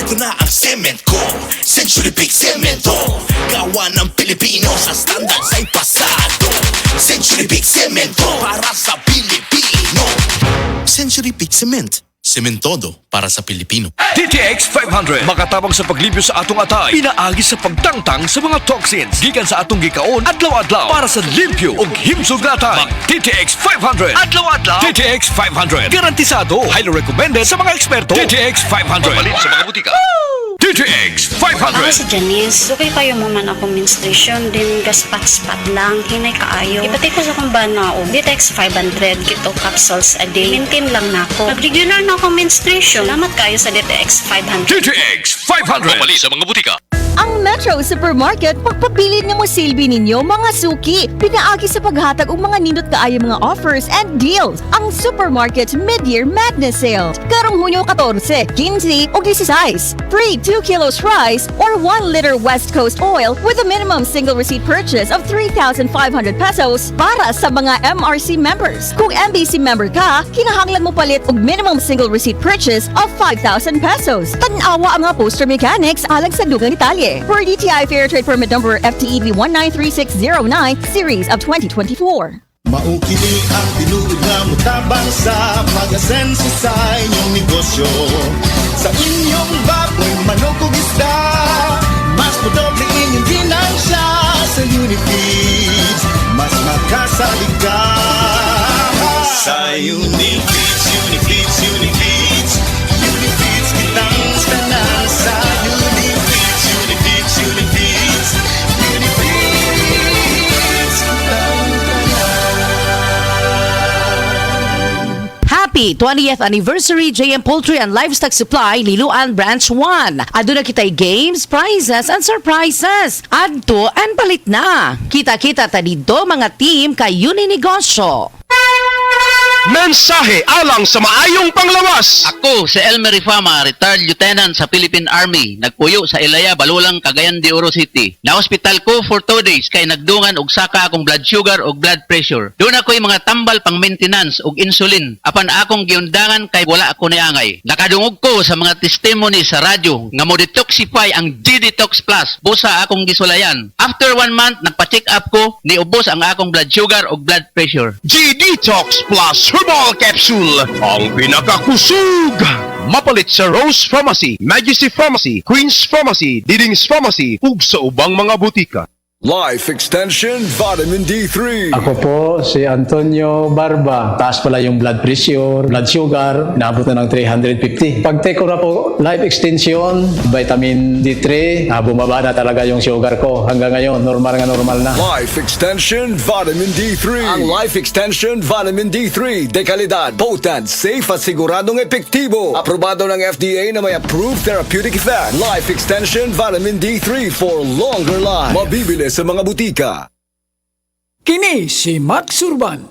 Ito na ang cement ko, Century Big Cemento. Gawa ng Pilipino sa standard sa'y pasado. Century Big Cemento para sa Pilipino. Century Big Cement, sementodo para sa Pilipino. DTX 500 makatabang sa paglibyo sa atong atay, pinaagi sa pagtangtang sa mga toxins gikan sa atong gikaon adlaw-adlaw para sa limpyo ug himsog na atay. Mag DTX 500 adlaw-adlaw. DTX 500 garantisado, highly recommended sa mga eksperto. DTX 500 mapalit sa mga butika. DTX 500. Ako si Janice. Okay kayo mo man ako menstruation, din gaspat-spat lang, hinay kaayo. Ipatay ko sa kong bana o DTX 500, kito capsules a day. Maintain lang na ako. Pag-regular na ako menstruation, salamat kayo sa DTX 500. DTX 500 mapalit sa mga butika. Ang Metro Supermarket, pagpabilin nga mo silbi ninyo mga suki. Pinaagi sa paghatag og mga nindot kaayo mga offers and deals. Ang Supermarket Mid-Year Madness Sale. Karong Hunyo 14, 15 ug 16. Free 2 kilos rice or 1 liter West Coast oil with a minimum single receipt purchase of 3,500 pesos para sa mga MRC members. Kung MBC member ka, kinahanglan mo palit og minimum single receipt purchase of 5,000 pesos. Tan-awa ang mga poster mechanics alang sa dugang Italia. For DTI Fair Trade Permit Number FTEB 193609 Series of 2024. Maukili ang tinuod nga mutabang sa pag-asenso sa inyong negosyo. Sa inyong baboy, manok o isda, mas madoble inyong ginansya sa Unifeeds. Mas makasalig ka sa Unifeeds, Unifeeds, Unifeeds. Unifeeds kitang tanan sa Unifeeds, Unifeeds, Unifeeds. Unifeeds kitang Happy 20th Anniversary JM Poultry and Livestock Supply Liloan Branch 1. Aduna kitay games, prizes, and surprises. Adto and palit na. Kita-kita ta dito mga team kay Uninegosyo. Mensahe alang sa maayong panglawas. Ako si Elmer Rifama, retired lieutenant sa Philippine Army. Nagpuyo sa Ilaya, Balulang, Cagayan de Oro City. Na-hospital ko for 2 days kay nagdungan og saka akong blood sugar og blood pressure. Doon ako'y mga tambal pang maintenance og insulin. Apan akong giundangan kay wala ako niangay. Nakadungog ko sa mga testimony sa radyo nga mo detoxify ang G-Detox Plus. Busa akong gisulayan. After 1 month, nagpa-check up ko, niubos ang akong blood sugar og blood pressure. G-Detox Plus Herbal Capsule, ang pinakakusog. Mapalit sa Rose Pharmacy, Majesty Pharmacy, Queen's Pharmacy, Diding's Pharmacy, ug sa ubang mga butika. Life Extension Vitamin D3. Ako po si Antonio Barba. Taas pala yung blood pressure, blood sugar, naabot na ng 350. Pag-take ko na po Life Extension, Vitamin D3, bumaba na talaga yung sugar ko. Hanggang ngayon, normal na. Life Extension Vitamin D3. Ang Life Extension Vitamin D3, dekalidad, potent, safe at siguradong epektibo. Aprobado ng FDA na may approved therapeutic effect. Life Extension Vitamin D3 for longer life. Mabibili sa mga butika. Kini si Max Urban.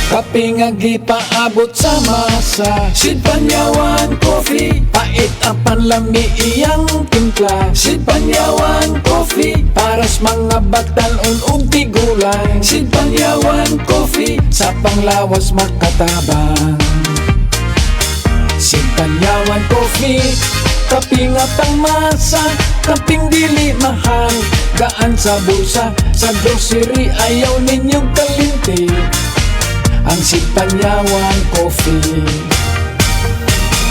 Kaping paabot sa masa, Sid Panyawan Coffee, pait ang panlami iyang timpla. Sid Panyawan Coffee, paras mga batalon ug tigulang. Sid Panyawan Coffee, sa panglawas makatabang. Sid Panyawan Coffee, kaping atang masa, kaping dili mahal, gaan sa bulsa, sa grocery ayaw ninyong kalinti. Ang Sid Panyawan Coffee,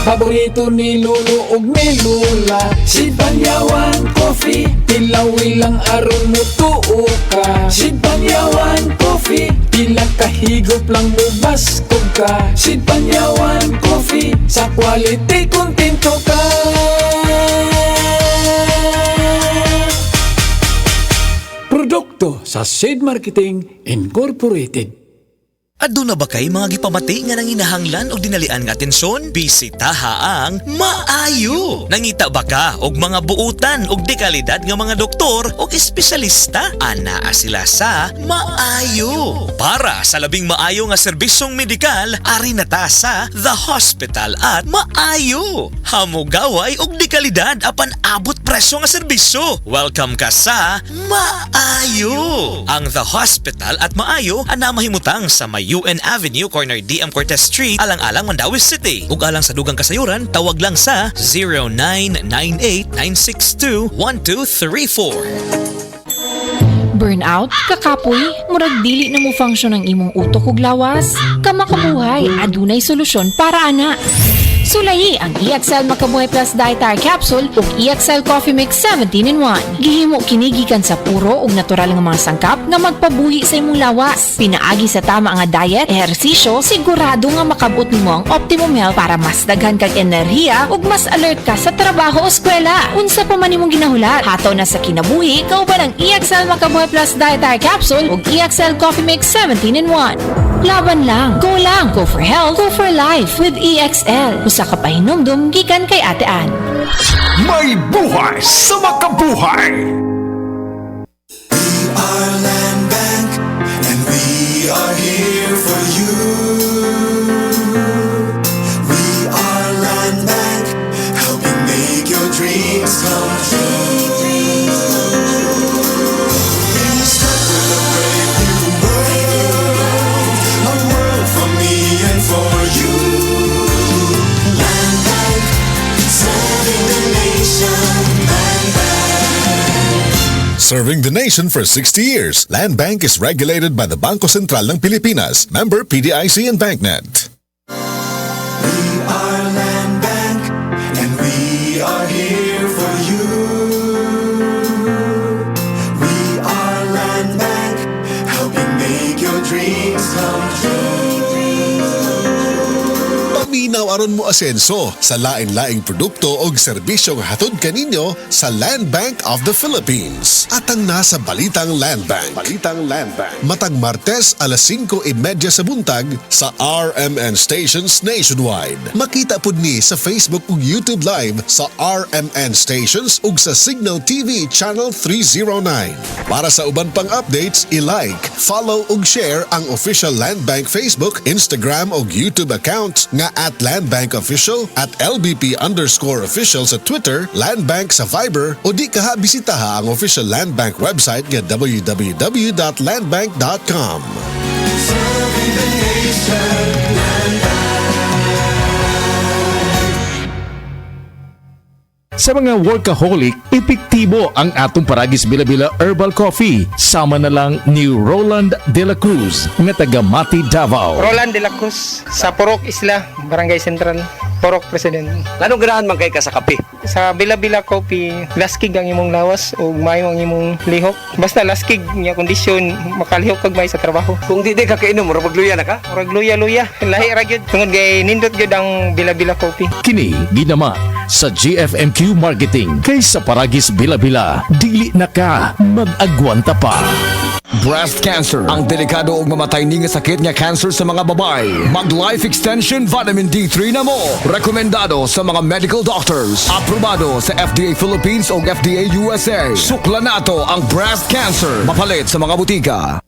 paborito ni Lolo ug ni Lula. Sid Panyawan Coffee, tilawi lang aron mo tuo ka. Sid Panyawan Coffee, pilang kahigop lang mubas kog ka. Sid Panyawan Coffee, sa quality kontento ka. Produkto sa Sid Marketing Incorporated. Aduna ba kay mga gipamati nga nang inahanglan o dinalian nga atensyon? Bisitaha ang Maayo! Nangita ba ka og mga buutan og dekalidad nga mga doktor o espesyalista? Anaa sila sa Maayo! Para sa labing maayo nga serbisyong medikal, ari na ta sa The Hospital at Maayo! Hamugaway og dekalidad apan abot presyo nga serbisyo. Welcome ka sa Maayo. Ang The Hospital at Maayo ana mahimutang sa may UN Avenue, corner DM Cortez Street, alang-alang Mandawi City. Ug alang sa dugang kasayuran, tawag lang sa 0998-962-1234. Burnout, kakapoy, murag dili na mo function ang imong utok ug lawas. Kamakabuhay, adunay solusyon para ana. Sulayi ang EXL Makabuhay Plus Dietary Capsule ug EXL Coffee Mix 17-in-1. Gihimo kini gikan sa puro ug natural nga mga sangkap nga magpabuhi sa imong lawas. Pinaagi sa tama nga diet, ehersisyo, sigurado nga makabot nimo ang optimum health para mas daghan kag enerhiya ug mas alert ka sa trabaho o eskwela. Unsa pa man imong ginahulat, hataw na sa kinabuhi kauban ang EXL Makabuhay Plus Dietary Capsule ug EXL Coffee Mix 17-in-1. Laban lang, go for health, go for life with EXL. Usa ka pahinumdum gikan kay Ate Ann. May buhay sa makabuhay! We are Land Bank and we are here for you. We are Land Bank, helping make your dreams come true. We start with a brave new world, a world for me and for you. Land Bank, serving the nation. Land Bank. Serving the nation for 60 years, Land Bank is regulated by the Bangko Sentral ng Pilipinas, member PDIC and BancNet. We are Land Bank and we are here for you. We are Land Bank, helping make your dreams come true. Paminaw aron mo asenso sa lain-laing produkto o serbisyong hatod kaninyo sa Land Bank of the Philippines. At ang nasa Balitang Land Bank. Matag Martes alas 5:30 sa buntag sa RMN stations nationwide. Makita pud ni sa Facebook ug YouTube Live sa RMN stations ug sa Signal TV Channel 309. Para sa uban pang updates, i-like, follow ug share ang official Land Bank Facebook, Instagram ug YouTube accounts nga @Land Bank Official, @LBP_official sa Twitter, Land Bank sa Viber o di kaha bisitaha ang official Land Bank website nga www.landbank.com. Serving the nation. Land Bank. Sa mga workaholic, epektibo ang atong Paragis Bila-Bila Herbal Coffee. Sama na lang ni Roland De La Cruz nga taga Mati, Davao. Roland De La Cruz sa Purok Isla, Barangay Central, Purok President. Anong ganahan man kay ka sa kape? Sa Bila-Bila Coffee, laskig ang imong lawas o mayo ang imong lihok. Basta laskig niya kondisyon, makalihok kag may sa trabaho. Kung di ka kainom, magluya na ka? Murag luya-luya, lahi ra gyud. Tungod kay nindot gyud ang Bila-Bila Coffee. Kini ginama sa GFMQ Marketing kaysa Paragis Bila-Bila. Dili na ka mag-agwanta pa. Breast cancer, ang delikado ug mamatay ni nga sakit nga cancer sa mga babae. Mag Life Extension Vitamin D3 na mo. Rekomendado sa mga medical doctors. Aprobado sa FDA Philippines ug FDA USA. Sukla nato ang breast cancer. Mapalit sa mga butika.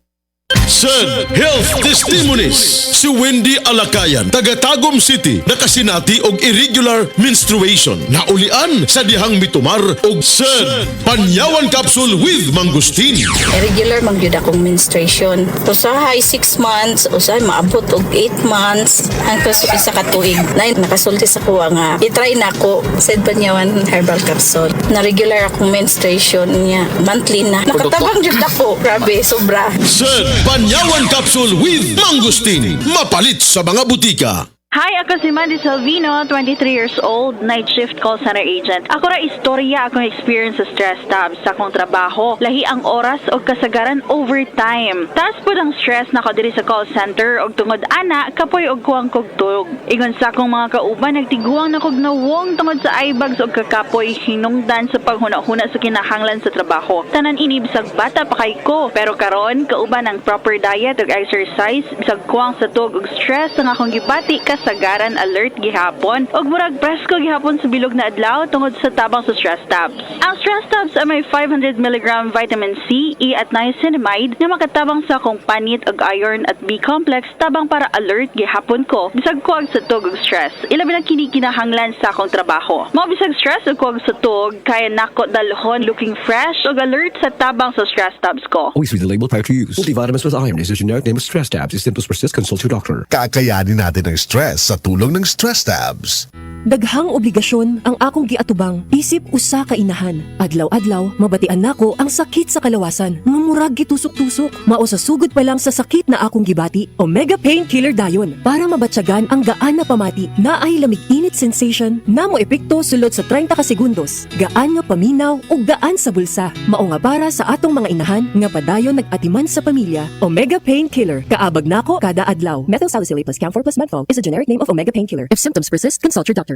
Sad Health Testimonies. Si Wendy Alakayan, taga Tagum City, nakasinati og irregular menstruation. Naulian sa dihang mitumar og sad Panyawan Capsule with Mangustin. Irregular man gyud akong menstruation. Usahay 6 months, usahay maabot og 8 months hangtod sa isa ka tuig. Nay nakasulti sa kuha nga i-try nako Sad Panyawan Herbal Capsule. Na regular akong menstruation niya, monthly na. Nakatabang gyud ako, grabe, sobra. Sad Panyawan Capsule with Mangustin. Mapalit sa mga butika. Hi, ako si Mandy Salvino, 23 years old, night shift call center agent. Ako ra istorya akong experience sa stress tab sa akong trabaho. Lahi ang oras o kasagaran overtime. Taas po ang stress na ko diri sa call center og tungod ana kapoy og kuwang kog tuog. Ingon sa akong mga kauban nagtiguang na kog nawong tungod sa eyebags og kakapoy hinungdan sa paghuna-huna sa kinahanglan sa trabaho. Tanan ini bisag bata pa kay ko, pero karon kauban ang proper diet ug exercise bisag kuwang sa tuog ug stress ang akong gibati kasagaran alert gihapon ug murag presko gihapon sa bilog na adlaw tungod sa tabang sa stress tabs. Ang stress tabs ay may 500 mg vitamin C, E at niacinamide na makatabang sa akong panit ug iron at B complex tabang para alert gihapon ko bisag kuwag sa tug ug stress. Ilabi na kini kinahanglan sa akong trabaho. Mao bisag stress ug kuwag sa tug kaya nako dalhon looking fresh ug alert sa tabang sa stress tabs ko. Always read the label prior to use. Multivitamins with iron is a generic name of stress tabs. If symptoms persist, consult your doctor. Kakayanin natin ang stress sa tulong ng Stress Tabs. Daghang obligasyon ang akong giatubang isip usa ka inahan. Adlaw-adlaw mabatian nako ang sakit sa kalawasan nga murag gitusok-tusok. Mao sa sugod pa lang sa sakit na akong gibati, Omega Painkiller dayon para mabatyagan ang gaan na pamati. Naay lamig-init sensation na mo epekto sulod sa 30 ka segundos. Gaan nga paminaw ug gaan sa bulsa. Mao nga para sa atong mga inahan nga padayon nag-atiman sa pamilya. Omega Painkiller kaabag nako kada adlaw. Methyl salicylate plus camphor plus menthol is a generic name of Omega Painkiller. If symptoms persist, consult your doctor.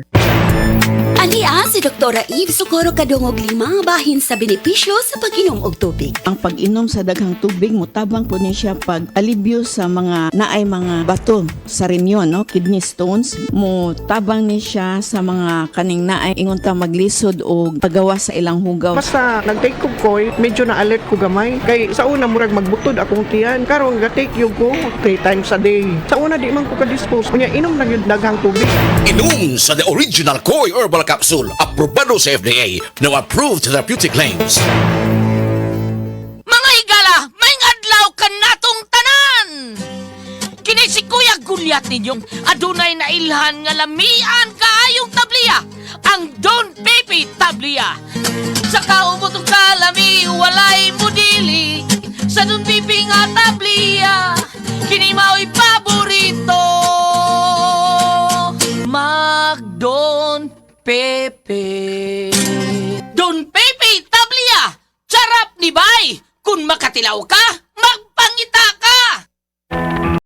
Alia, si Doktora Eve Socorro kadungog 5 bahin sa benepisyo sa pag-inom og tubig. Ang pag-inom sa daghang tubig mutabang po niya siya pag-alibyo sa mga naay mga bato sa renyon, no? Kidney stones. Mutabang niya siya sa mga kaning naay ingon ta maglisod og pagawa sa ilang hugaw. Basta nag-take ko koy, medyo na-alert ko gamay. Kay sa una murag magbutod akong tiyan. Karon ga-take yung ko 3 times a day. Sa una di man ko ka-dispose. Kunya inom lang yung daghang tubig. Inom sa The Original Koi Herbal Capsule, aprobado sa FDA, now approved therapeutic claims. Mga higala, may adlaw ka natong tanan! Kini si Kuya Gulyat ninyong adunay na ilhan nga lamian kaayong tabliya, ang Don Pepe Tablia. Sa kaumot ng kalami, walay mudili, sa Don Pepe nga tablia, kini mao'y paborito. Don Pepe. Don Pepe Tablia! Charap ni Bay! Kung makatilaw ka, magpangita ka!